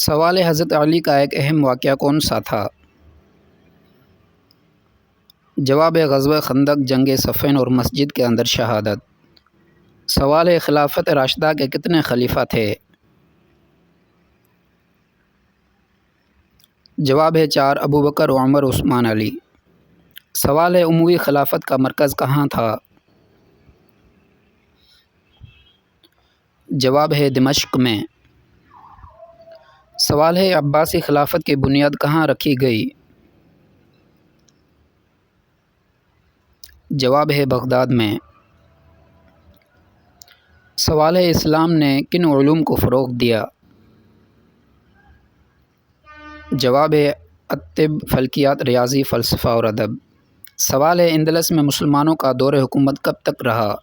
سوال حضرت علی کا ایک اہم واقعہ کون سا تھا؟ جواب: غزوہ خندق، جنگ صفین اور مسجد کے اندر شہادت۔ سوال: خلافت راشدہ کے کتنے خلیفہ تھے؟ جواب: 4، ابوبکر، عمر، عثمان، علی۔ سوال: اموی خلافت کا مرکز کہاں تھا؟ جواب: دمشق میں۔ سوال: عباسی خلافت کی بنیاد کہاں رکھی گئی؟ جواب: بغداد میں۔ سوال: اسلام نے کن علوم کو فروغ دیا؟ جواب: الطب، فلکیات، ریاضی، فلسفہ اور ادب۔ سوال: اندلس میں مسلمانوں کا دور حکومت کب تک رہا؟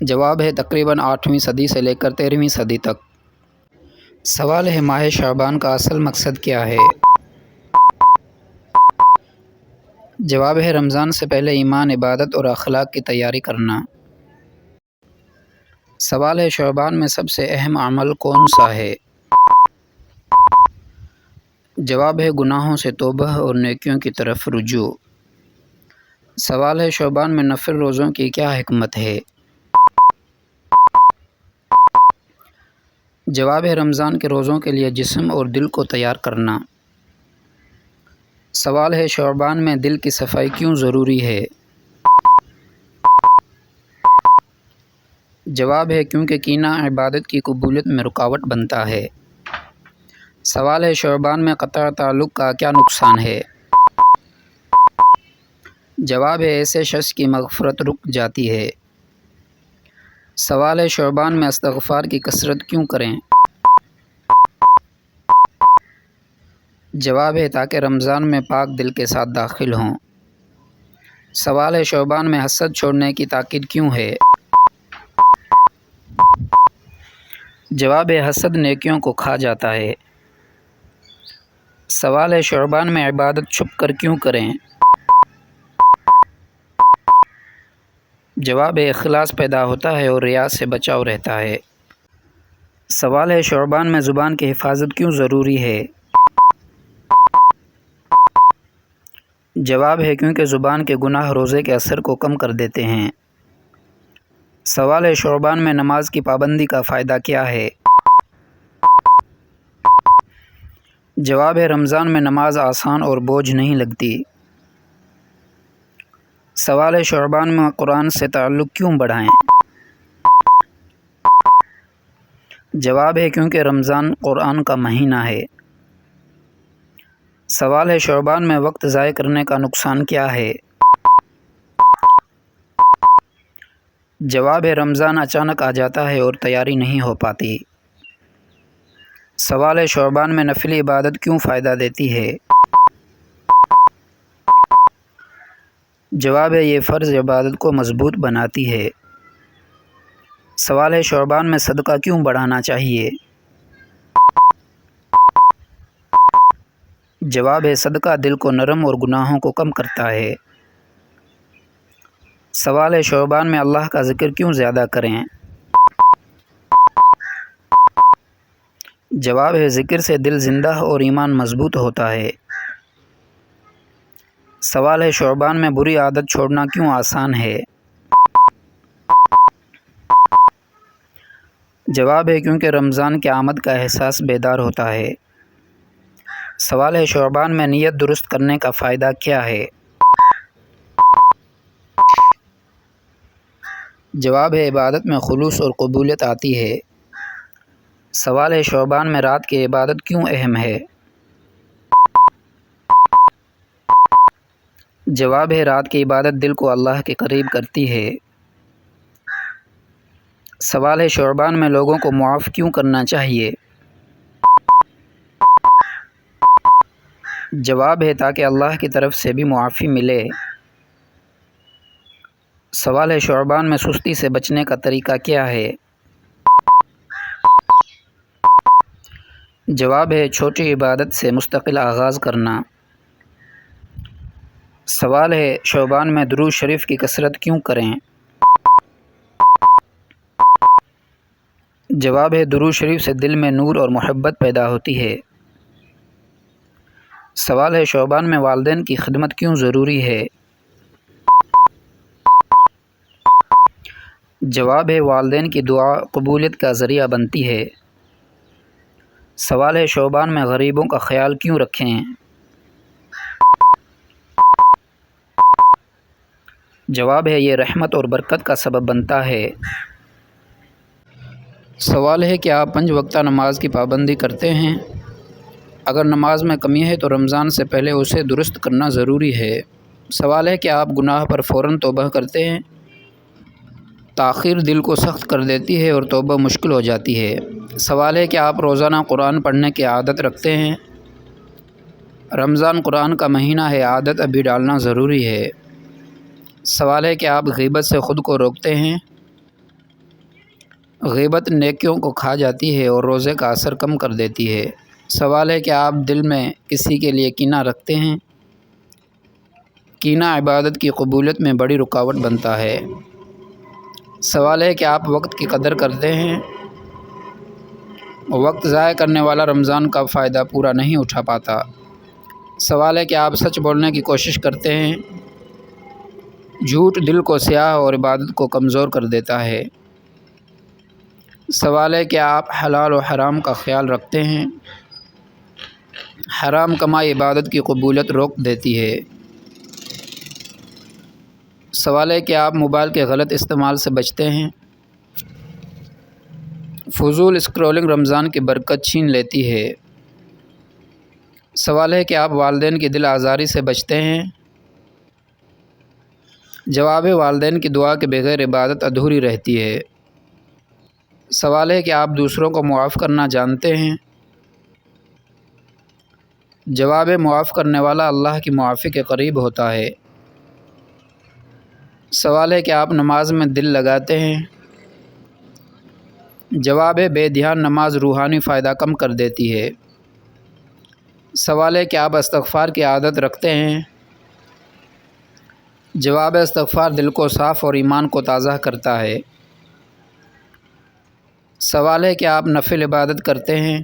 جواب: تقریباً 8ویں صدی سے لے کر 13ویں صدی تک۔ سوال: ماہ شعبان کا اصل مقصد کیا ہے؟ جواب: رمضان سے پہلے ایمان، عبادت اور اخلاق کی تیاری کرنا۔ سوال: شعبان میں سب سے اہم عمل کون سا ہے؟ جواب: گناہوں سے توبہ اور نیکیوں کی طرف رجوع۔ سوال: شعبان میں نفل روزوں کی کیا حکمت ہے؟ جواب: رمضان کے روزوں کے لیے جسم اور دل کو تیار کرنا۔ سوال: شعبان میں دل کی صفائی کیوں ضروری ہے؟ جواب: کیونکہ کینہ عبادت کی قبولیت میں رکاوٹ بنتا ہے۔ سوال: شعبان میں قطع تعلق کا کیا نقصان ہے؟ جواب: ایسے شخص کی مغفرت رک جاتی ہے۔ سوال: شعبان میں استغفار کی کثرت کیوں کریں؟ جواب: تاکہ رمضان میں پاک دل کے ساتھ داخل ہوں۔ سوال: شعبان میں حسد چھوڑنے کی تاکید کیوں ہے؟ جواب: حسد نیکیوں کو کھا جاتا ہے۔ سوال: شعبان میں عبادت چھپ کر کیوں کریں؟ جواب: اخلاص پیدا ہوتا ہے اور ریا سے بچاؤ رہتا ہے۔ سوال: شعبان میں زبان کی حفاظت کیوں ضروری ہے؟ جواب: کیونکہ زبان کے گناہ روزے کے اثر کو کم کر دیتے ہیں۔ سوال: شعبان میں نماز کی پابندی کا فائدہ کیا ہے؟ جواب: رمضان میں نماز آسان اور بوجھ نہیں لگتی۔ سوال: شعبان میں قرآن سے تعلق کیوں بڑھائیں؟ جواب: کیونکہ رمضان قرآن کا مہینہ ہے۔ سوال: شعبان میں وقت ضائع کرنے کا نقصان کیا ہے؟ جواب: رمضان اچانک آ جاتا ہے اور تیاری نہیں ہو پاتی۔ سوال: شعبان میں نفلی عبادت کیوں فائدہ دیتی ہے؟ جواب: یہ فرض عبادت کو مضبوط بناتی ہے۔ سوال: شعبان میں صدقہ کیوں بڑھانا چاہیے؟ جواب: صدقہ دل کو نرم اور گناہوں کو کم کرتا ہے۔ سوال: شعبان میں اللہ کا ذکر کیوں زیادہ کریں؟ جواب: ذکر سے دل زندہ اور ایمان مضبوط ہوتا ہے۔ سوال: شعبان میں بری عادت چھوڑنا کیوں آسان ہے؟ جواب: کیونکہ رمضان کی آمد کا احساس بیدار ہوتا ہے۔ سوال: شعبان میں نیت درست کرنے کا فائدہ کیا ہے؟ جواب: عبادت میں خلوص اور قبولیت آتی ہے۔ سوال: شعبان میں رات کی عبادت کیوں اہم ہے؟ جواب: رات کی عبادت دل کو اللہ کے قریب کرتی ہے۔ سوال: شعبان میں لوگوں کو معاف کیوں کرنا چاہیے؟ جواب: تاکہ اللہ کی طرف سے بھی معافی ملے۔ سوال: شعبان میں سستی سے بچنے کا طریقہ کیا ہے؟ جواب: چھوٹی عبادت سے مستقل آغاز کرنا۔ سوال: شعبان میں درود شریف کی کثرت کیوں کریں؟ جواب ہے درود شریف سے دل میں نور اور محبت پیدا ہوتی ہے۔ سوال ہے شعبان میں والدین کی خدمت کیوں ضروری ہے؟ جواب ہے والدین کی دعا قبولیت کا ذریعہ بنتی ہے۔ سوال ہے شعبان میں غریبوں کا خیال کیوں رکھیں؟ جواب ہے یہ رحمت اور برکت کا سبب بنتا ہے۔ سوال ہے کہ آپ 5 وقتہ نماز کی پابندی کرتے ہیں؟ اگر نماز میں کمی ہے تو رمضان سے پہلے اسے درست کرنا ضروری ہے۔ سوال ہے کہ آپ گناہ پر فوراً توبہ کرتے ہیں؟ تاخیر دل کو سخت کر دیتی ہے اور توبہ مشکل ہو جاتی ہے۔ سوال ہے کہ آپ روزانہ قرآن پڑھنے کی عادت رکھتے ہیں؟ رمضان قرآن کا مہینہ ہے، عادت ابھی ڈالنا ضروری ہے۔ سوال ہے کہ آپ غیبت سے خود کو روکتے ہیں؟ غیبت نیکیوں کو کھا جاتی ہے اور روزے کا اثر کم کر دیتی ہے۔ سوال ہے کہ آپ دل میں کسی کے لیے کینہ رکھتے ہیں؟ کینہ عبادت کی قبولیت میں بڑی رکاوٹ بنتا ہے۔ سوال ہے کہ آپ وقت کی قدر کرتے ہیں؟ وقت ضائع کرنے والا رمضان کا فائدہ پورا نہیں اٹھا پاتا۔ سوال ہے کہ آپ سچ بولنے کی کوشش کرتے ہیں؟ جھوٹ دل کو سیاہ اور عبادت کو کمزور کر دیتا ہے۔ سوال ہے کہ آپ حلال و حرام کا خیال رکھتے ہیں؟ حرام کمائی عبادت کی قبولیت روک دیتی ہے۔ سوال ہے کہ آپ موبائل کے غلط استعمال سے بچتے ہیں؟ فضول اسکرولنگ رمضان کی برکت چھین لیتی ہے۔ سوال ہے کہ آپ والدین کی دل آزاری سے بچتے ہیں؟ جواب ہے والدین کی دعا کے بغیر عبادت ادھوری رہتی ہے۔ سوال ہے کہ آپ دوسروں کو معاف کرنا جانتے ہیں؟ جواب ہے معاف کرنے والا اللہ کی معافی کے قریب ہوتا ہے۔ سوال ہے کہ آپ نماز میں دل لگاتے ہیں؟ جواب ہے بے دھیان نماز روحانی فائدہ کم کر دیتی ہے۔ سوال ہے کہ آپ استغفار کی عادت رکھتے ہیں؟ جواب ہے استغفار دل کو صاف اور ایمان کو تازہ کرتا ہے۔ سوال ہے کہ آپ نفل عبادت کرتے ہیں؟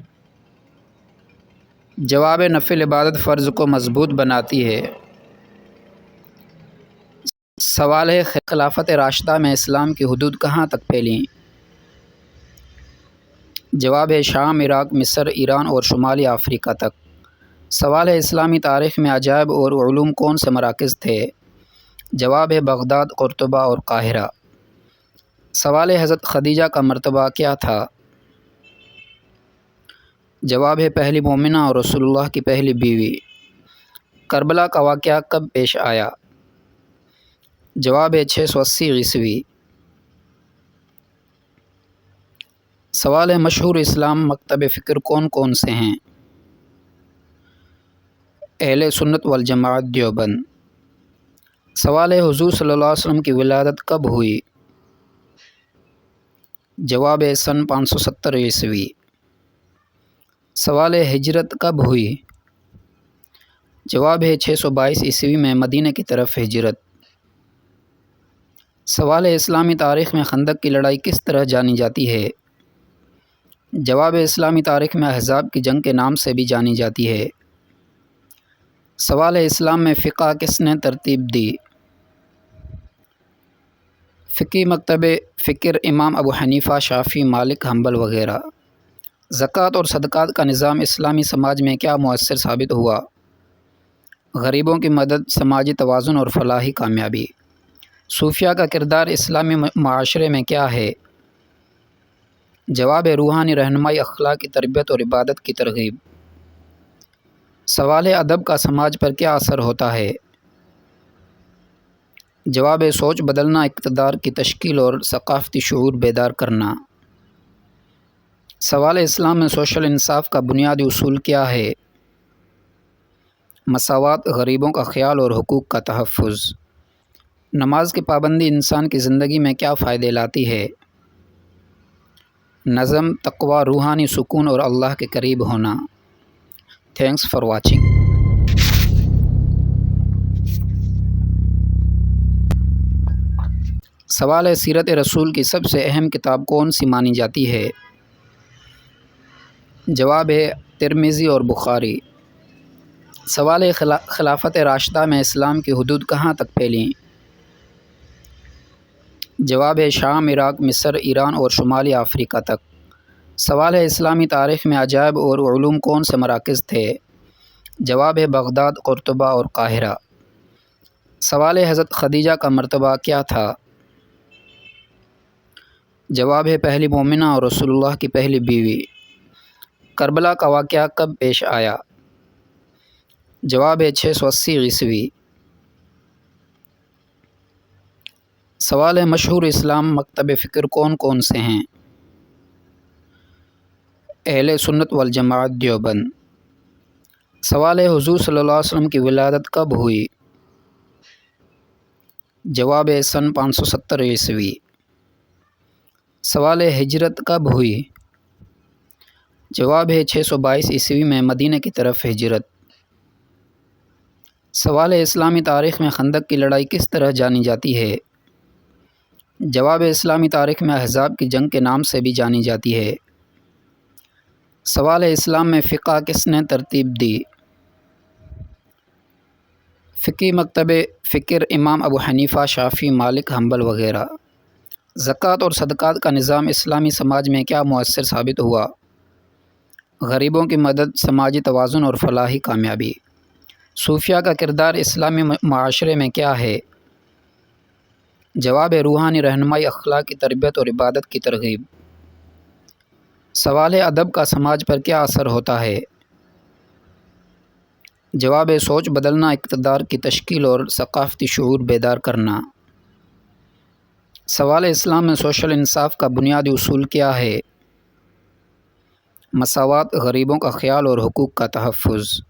جواب ہے نفل عبادت فرض کو مضبوط بناتی ہے۔ سوال ہے خلافت راشدہ میں اسلام کی حدود کہاں تک پھیلیں؟ جواب ہے شام، عراق، مصر، ایران اور شمالی افریقہ تک۔ سوال ہے اسلامی تاریخ میں عجائب اور علوم کون سے مراکز تھے؟ جواب ہے بغداد، قرطبہ اور قاہرہ۔ سوال ہے حضرت خدیجہ کا مرتبہ کیا تھا؟ جواب ہے پہلی مومنہ اور رسول اللہ کی پہلی بیوی۔ کربلا کا واقعہ کب پیش آیا؟ جواب ہے 680 عیسوی۔ سوال ہے مشہور اسلام مکتب فکر کون کون سے ہیں؟ اہل سنت والجماعت دیوبند۔ سوال ہے حضور صلی اللہ علیہ وسلم کی ولادت کب ہوئی؟ جواب ہے سن 570 عیسوی۔ سوال ہے ہجرت کب ہوئی؟ جواب ہے 622 عیسوی میں مدینہ کی طرف ہجرت۔ سوال ہے اسلامی تاریخ میں خندق کی لڑائی کس طرح جانی جاتی ہے؟ جواب ہے اسلامی تاریخ میں احزاب کی جنگ کے نام سے بھی جانی جاتی ہے۔ سوال ہے اسلام میں فقہ کس نے ترتیب دی؟ فقی مکتب فکر امام ابو حنیفہ، شافعی، مالک، حنبل وغیرہ۔ زکوٰۃ اور صدقات کا نظام اسلامی سماج میں کیا مؤثر ثابت ہوا؟ غریبوں کی مدد، سماجی توازن اور فلاحی کامیابی۔ صوفیہ کا کردار اسلامی معاشرے میں کیا ہے؟ جواب ہے روحانی رہنمائی، اخلاقی تربیت اور عبادت کی ترغیب۔ سوال ہے ادب کا سماج پر کیا اثر ہوتا ہے؟ جواب ہے سوچ بدلنا، اقتدار کی تشکیل اور ثقافتی شعور بیدار کرنا۔ سوال ہے اسلام میں سوشل انصاف کا بنیادی اصول کیا ہے؟ مساوات، غریبوں کا خیال اور حقوق کا تحفظ۔ نماز کی پابندی انسان کی زندگی میں کیا فائدے لاتی ہے؟ نظم، تقوی، روحانی سکون اور اللہ کے قریب ہونا۔ Thanks for watching. سوال ہے سیرت رسول کی سب سے اہم کتاب کون سی مانی جاتی ہے؟ جواب ہے ترمذی اور بخاری۔ سوال ہے خلافت راشدہ میں اسلام کی حدود کہاں تک پھیلیں؟ جواب ہے شام، عراق، مصر، ایران اور شمالی افریقہ تک۔ سوال ہے اسلامی تاریخ میں عجائب اور علوم کون سے مراکز تھے؟ جواب ہے بغداد، قرطبہ اور قاہرہ۔ سوال ہے حضرت خدیجہ کا مرتبہ کیا تھا؟ جواب ہے پہلی مومنہ اور رسول اللہ کی پہلی بیوی۔ کربلا کا واقعہ کب پیش آیا؟ جواب ہے 680 عیسوی۔ سوال ہے مشہور اسلام مکتب فکر کون کون سے ہیں؟ اہل سنت والجماعت دیوبند۔ سوال ہے حضور صلی اللہ علیہ وسلم کی ولادت کب ہوئی؟ جواب ہے سن 570 عیسوی۔ سوال ہے ہجرت کب ہوئی؟ جواب ہے 622 عیسوی میں مدینہ کی طرف ہجرت۔ سوال ہے اسلامی تاریخ میں خندق کی لڑائی کس طرح جانی جاتی ہے؟ جواب ہے اسلامی تاریخ میں احزاب کی جنگ کے نام سے بھی جانی جاتی ہے۔ سوال ہے اسلام میں فقہ کس نے ترتیب دی؟ فقی مکتب فکر امام ابو حنیفہ، شافعی، مالک، حنبل وغیرہ۔ زکوٰۃ اور صدقات کا نظام اسلامی سماج میں کیا مؤثر ثابت ہوا؟ غریبوں کی مدد، سماجی توازن اور فلاحی کامیابی۔ صوفیہ کا کردار اسلامی معاشرے میں کیا ہے؟ جواب ہے روحانی رہنمائی، اخلاق کی تربیت اور عبادت کی ترغیب۔ سوال ہے ادب کا سماج پر کیا اثر ہوتا ہے؟ جواب ہے سوچ بدلنا، اقتدار کی تشکیل اور ثقافتی شعور بیدار کرنا۔ سوال ہے اسلام میں سوشل انصاف کا بنیادی اصول کیا ہے؟ مساوات، غریبوں کا خیال اور حقوق کا تحفظ۔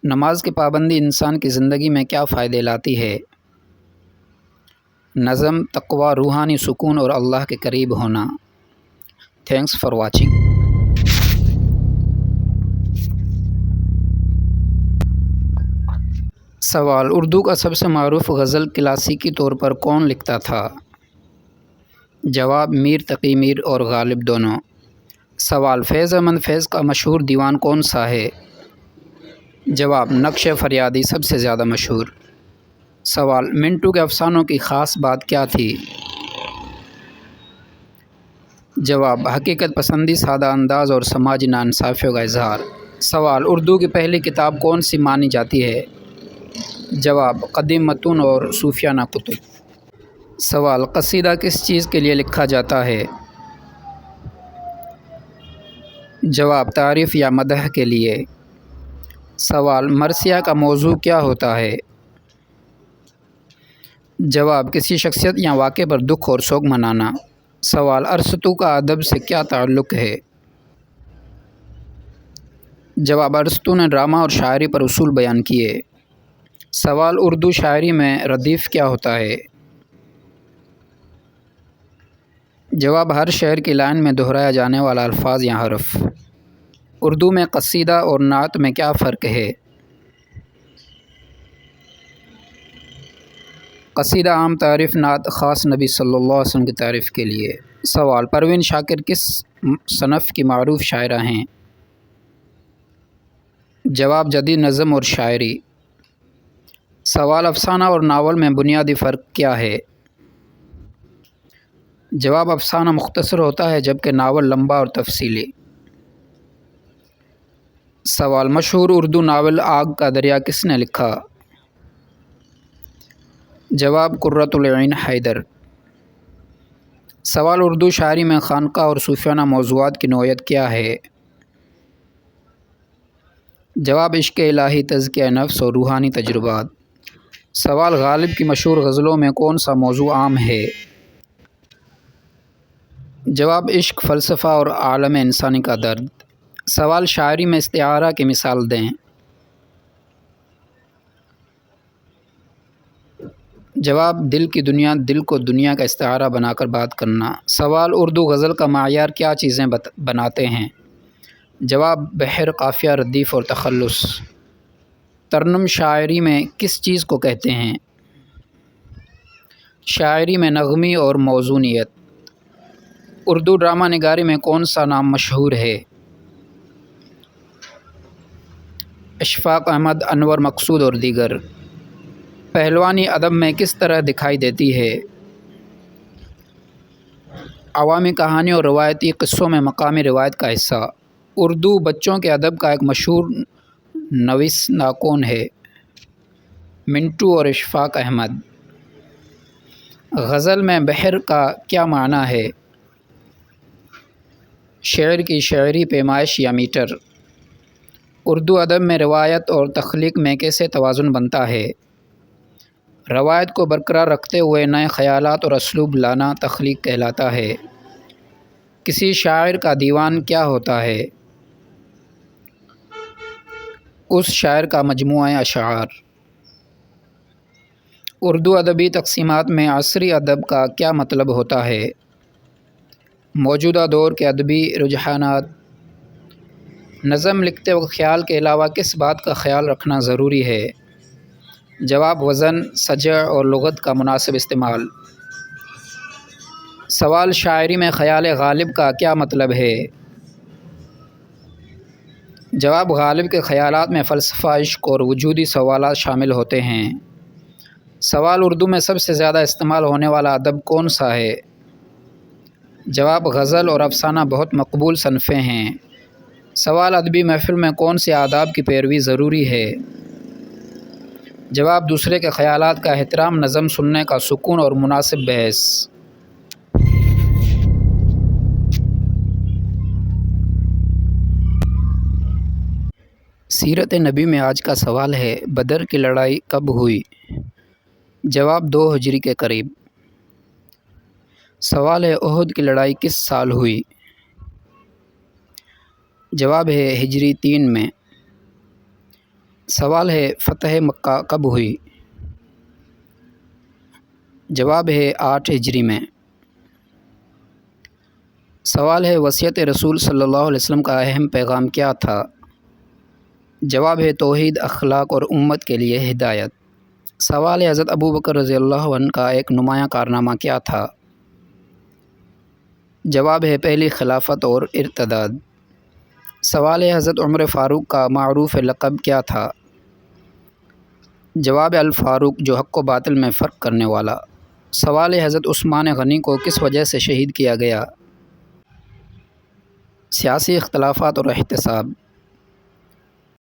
نماز کی پابندی انسان کی زندگی میں کیا فائدے لاتی ہے؟ نظم، تقوی، روحانی سکون اور اللہ کے قریب ہونا۔ Thanks for watching. سوال اردو کا سب سے معروف غزل کلاسیکی طور پر کون لکھتا تھا؟ جواب میر تقی میر اور غالب دونوں۔ سوال فیض احمد فیض کا مشہور دیوان کون سا ہے؟ جواب نقش فریادی سب سے زیادہ مشہور۔ سوال منٹو کے افسانوں کی خاص بات کیا تھی؟ جواب حقیقت پسندی، سادہ انداز اور سماجی ناانصافیوں کا اظہار۔ سوال اردو کی پہلی کتاب کون سی مانی جاتی ہے؟ جواب قدیم متون اور صوفیانہ کتب۔ سوال قصیدہ کس چیز کے لیے لکھا جاتا ہے؟ جواب تعریف یا مدح کے لیے۔ سوال مرثیہ کا موضوع کیا ہوتا ہے؟ جواب کسی شخصیت یا واقعے پر دکھ اور سوگ منانا۔ سوال ارسطو کا ادب سے کیا تعلق ہے؟ جواب ارسطو نے ڈرامہ اور شاعری پر اصول بیان کیے۔ سوال اردو شاعری میں ردیف کیا ہوتا ہے؟ جواب ہر شعر کی لائن میں دہرایا جانے والا الفاظ یا حرف۔ اردو میں قصیدہ اور نعت میں کیا فرق ہے؟ قصیدہ عام تعریف، نعت خاص نبی صلی اللہ علیہ وسلم کی تعریف کے لیے۔ سوال پروین شاکر کس صنف کی معروف شاعرہ ہیں؟ جواب جدید نظم اور شاعری۔ سوال افسانہ اور ناول میں بنیادی فرق کیا ہے؟ جواب افسانہ مختصر ہوتا ہے جبکہ ناول لمبا اور تفصیلی۔ سوال مشہور اردو ناول آگ کا دریا کس نے لکھا؟ جواب قرۃ العین حیدر۔ سوال اردو شاعری میں خانقاہ اور صوفیانہ موضوعات کی نوعیت کیا ہے؟ جواب عشق الہی، تزکیہ نفس اور روحانی تجربات۔ سوال غالب کی مشہور غزلوں میں کون سا موضوع عام ہے؟ جواب عشق، فلسفہ اور عالم انسانی کا درد۔ سوال شاعری میں استعارہ کی مثال دیں۔ جواب دل کی دنیا، دل کو دنیا کا استعارہ بنا کر بات کرنا۔ سوال اردو غزل کا معیار کیا چیزیں بناتے ہیں؟ جواب بحر، قافیہ، ردیف اور تخلص۔ ترنم شاعری میں کس چیز کو کہتے ہیں؟ شاعری میں نغمی اور موزونیت۔ اردو ڈرامہ نگاری میں کون سا نام مشہور ہے؟ اشفاق احمد، انور مقصود اور دیگر۔ پہلوانی ادب میں کس طرح دکھائی دیتی ہے؟ عوامی کہانی اور روایتی قصوں میں مقامی روایت کا حصہ۔ اردو بچوں کے ادب کا ایک مشہور نویس کون ہے؟ منٹو اور اشفاق احمد۔ غزل میں بحر کا کیا معنی ہے؟ شعر کی شعری پیمائش یا میٹر۔ اردو ادب میں روایت اور تخلیق میں کیسے توازن بنتا ہے؟ روایت کو برقرار رکھتے ہوئے نئے خیالات اور اسلوب لانا تخلیق کہلاتا ہے۔ کسی شاعر کا دیوان کیا ہوتا ہے؟ اس شاعر کا مجموعہ اشعار۔ اردو ادبی تقسیمات میں عصری ادب کا کیا مطلب ہوتا ہے؟ موجودہ دور کے ادبی رجحانات۔ نظم لکھتے وقت خیال کے علاوہ کس بات کا خیال رکھنا ضروری ہے؟ جواب، وزن، سجع اور لغت کا مناسب استعمال۔ سوال، شاعری میں خیال غالب کا کیا مطلب ہے؟ جواب، غالب کے خیالات میں فلسفہ، عشق اور وجودی سوالات شامل ہوتے ہیں۔ سوال، اردو میں سب سے زیادہ استعمال ہونے والا ادب کون سا ہے؟ جواب، غزل اور افسانہ بہت مقبول صنفیں ہیں۔ سوال، ادبی محفل میں کون سے آداب کی پیروی ضروری ہے؟ جواب، دوسرے کے خیالات کا احترام، نظم سننے کا سکون اور مناسب بحث۔ سیرت نبی میں آج کا سوال ہے، بدر کی لڑائی کب ہوئی؟ جواب، 2 ہجری کے قریب۔ سوال ہے، احد کی لڑائی کس سال ہوئی؟ جواب ہے ہجری 3 میں۔ سوال ہے، فتح مکہ کب ہوئی؟ جواب ہے 8 ہجری میں۔ سوال ہے، وصیت رسول صلی اللہ علیہ وسلم کا اہم پیغام کیا تھا؟ جواب ہے توحید، اخلاق اور امت کے لیے ہدایت۔ سوال ہے، حضرت ابوبکر رضی اللہ عنہ کا ایک نمایاں کارنامہ کیا تھا؟ جواب ہے پہلی خلافت اور ارتداد۔ سوال ہے، حضرت عمر فاروق کا معروف لقب کیا تھا؟ جواب، الفاروق، جو حق و باطل میں فرق کرنے والا۔ سوال ہے، حضرت عثمان غنی کو کس وجہ سے شہید کیا گیا؟ سیاسی اختلافات اور احتساب۔